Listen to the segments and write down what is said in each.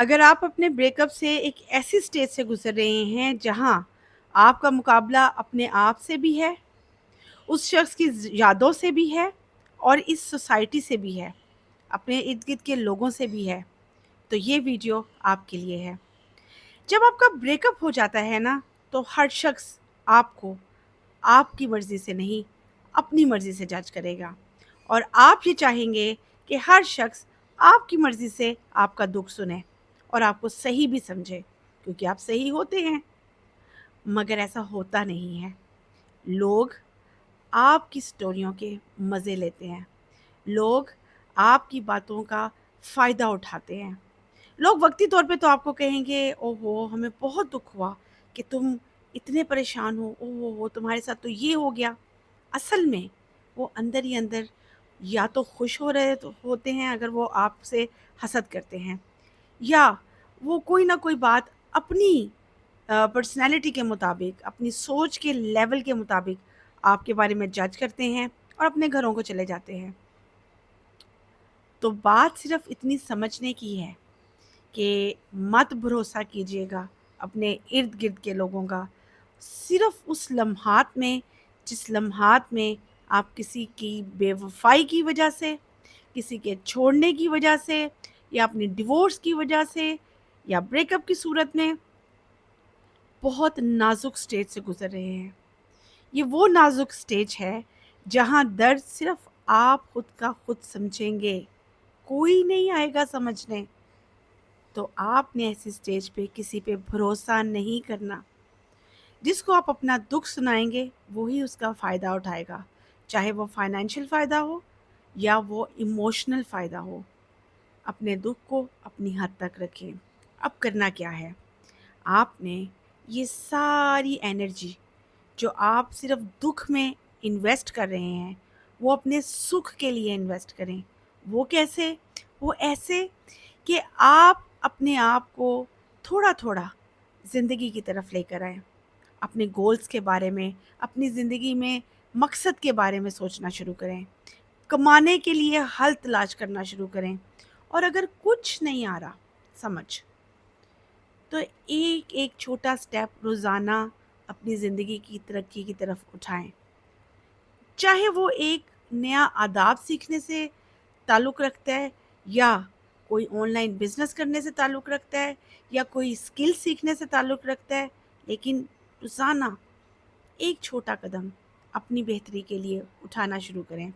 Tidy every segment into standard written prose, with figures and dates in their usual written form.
اگر آپ اپنے بریک اپ سے ایک ایسی سٹیج سے گزر رہے ہیں جہاں آپ کا مقابلہ اپنے آپ سے بھی ہے، اس شخص کی یادوں سے بھی ہے اور اس سوسائٹی سے بھی ہے، اپنے ارد گرد کے لوگوں سے بھی ہے، تو یہ ویڈیو آپ کے لیے ہے۔ جب آپ کا بریک اپ ہو جاتا ہے نا، تو ہر شخص آپ کو آپ کی مرضی سے نہیں، اپنی مرضی سے جج کرے گا، اور آپ یہ چاہیں گے کہ ہر شخص آپ کی مرضی سے آپ کا دکھ سنے اور آپ کو صحیح بھی سمجھے، کیونکہ آپ صحیح ہوتے ہیں۔ مگر ایسا ہوتا نہیں ہے۔ لوگ آپ کی سٹوریوں کے مزے لیتے ہیں، لوگ آپ کی باتوں کا فائدہ اٹھاتے ہیں۔ لوگ وقتی طور پہ تو آپ کو کہیں گے، او ہو ہمیں بہت دکھ ہوا کہ تم اتنے پریشان ہو، او ہو تمہارے ساتھ تو یہ ہو گیا۔ اصل میں وہ اندر ہی اندر یا تو خوش ہو رہے ہوتے ہیں اگر وہ آپ سے حسد کرتے ہیں، یا وہ کوئی نہ کوئی بات اپنی پرسنالٹی کے مطابق، اپنی سوچ کے لیول کے مطابق آپ کے بارے میں جج کرتے ہیں اور اپنے گھروں کو چلے جاتے ہیں۔ تو بات صرف اتنی سمجھنے کی ہے کہ مت بھروسہ کیجیے گا اپنے ارد گرد کے لوگوں کا، صرف اس لمحات میں جس لمحات میں آپ کسی کی بے وفائی کی وجہ سے، کسی کے چھوڑنے کی وجہ سے، یا اپنی ڈیورس کی وجہ سے، یا بریک اپ کی صورت میں بہت نازک سٹیج سے گزر رہے ہیں۔ یہ وہ نازک سٹیج ہے جہاں درد صرف آپ خود کا خود سمجھیں گے، کوئی نہیں آئے گا سمجھنے۔ تو آپ نے ایسی سٹیج پہ کسی پہ بھروسہ نہیں کرنا۔ جس کو آپ اپنا دکھ سنائیں گے وہی اس کا فائدہ اٹھائے گا، چاہے وہ فائنینشیل فائدہ ہو یا وہ ایموشنل فائدہ ہو۔ اپنے دکھ کو اپنی حد تک رکھیں۔ اب کرنا کیا ہے؟ آپ نے یہ ساری انرجی جو آپ صرف دکھ میں انویسٹ کر رہے ہیں، وہ اپنے سکھ کے لیے انویسٹ کریں۔ وہ کیسے؟ وہ ایسے کہ آپ اپنے آپ کو تھوڑا تھوڑا زندگی کی طرف لے کر آئیں، اپنے گولز کے بارے میں، اپنی زندگی میں مقصد کے بارے میں سوچنا شروع کریں، کمانے کے لیے حل تلاش کرنا شروع کریں، اور اگر کچھ نہیں آ رہا سمجھ، تو ایک ایک چھوٹا سٹیپ روزانہ اپنی زندگی کی ترقی کی طرف اٹھائیں۔ چاہے وہ ایک نیا آداب سیکھنے سے تعلق رکھتا ہے، یا کوئی آن لائن بزنس کرنے سے تعلق رکھتا ہے، یا کوئی اسکل سیکھنے سے تعلق رکھتا ہے، لیکن روزانہ ایک چھوٹا قدم اپنی بہتری کے لیے اٹھانا شروع کریں۔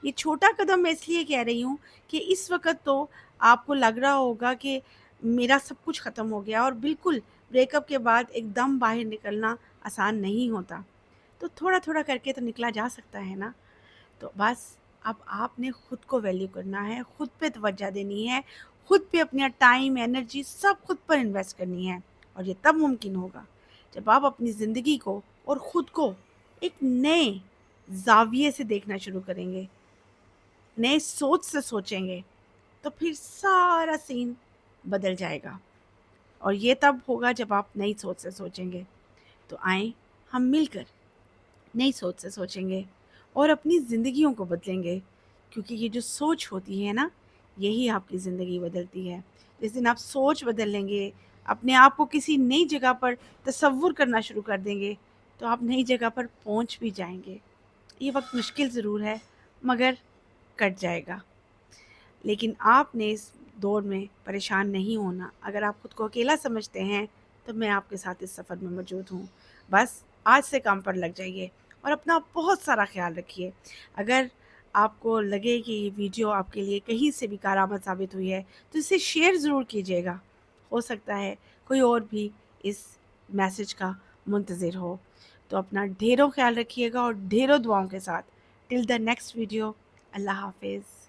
یہ چھوٹا قدم میں اس لیے کہہ رہی ہوں کہ اس وقت تو آپ کو لگ رہا ہوگا کہ میرا سب کچھ ختم ہو گیا، اور بالکل بریک اپ کے بعد ایک دم باہر نکلنا آسان نہیں ہوتا، تو تھوڑا تھوڑا کر کے تو نکلا جا سکتا ہے نا۔ تو بس اب آپ نے خود کو ویلیو کرنا ہے، خود پہ توجہ دینی ہے، خود پہ اپنا ٹائم، انرجی سب خود پر انویسٹ کرنی ہے، اور یہ تب ممکن ہوگا جب آپ اپنی زندگی کو اور خود کو ایک نئے زاویے سے دیکھنا شروع کریں گے، نئے سوچ سے سوچیں گے، تو پھر سارا سین بدل جائے گا، اور یہ تب ہوگا جب آپ نئی سوچ سے سوچیں گے۔ تو آئیں ہم مل کر نئی سوچ سے سوچیں گے اور اپنی زندگیوں کو بدلیں گے، کیونکہ یہ جو سوچ ہوتی ہے نا، یہی آپ کی زندگی بدلتی ہے۔ جس دن آپ سوچ بدل لیں گے، اپنے آپ کو کسی نئی جگہ پر تصور کرنا شروع کر دیں گے، تو آپ نئی جگہ پر پہنچ بھی جائیں گے۔ یہ وقت مشکل ضرور ہے، مگر کٹ جائے گا۔ لیکن آپ نے اس دور میں پریشان نہیں ہونا۔ اگر آپ خود کو اکیلا سمجھتے ہیں تو میں آپ کے ساتھ اس سفر میں موجود ہوں۔ بس آج سے کام پر لگ جائیے اور اپنا بہت سارا خیال رکھیے۔ اگر آپ کو لگے کہ یہ ویڈیو آپ کے لیے کہیں سے بھی کارآمد ثابت ہوئی ہے تو اسے شیئر ضرور کیجیے گا، ہو سکتا ہے کوئی اور بھی اس میسج کا منتظر ہو۔ تو اپنا ڈھیروں خیال رکھیے گا اور ڈھیروں دعاؤں کے ساتھ۔ ٹل دا نیکسٹ ویڈیو، اللہ حافظ۔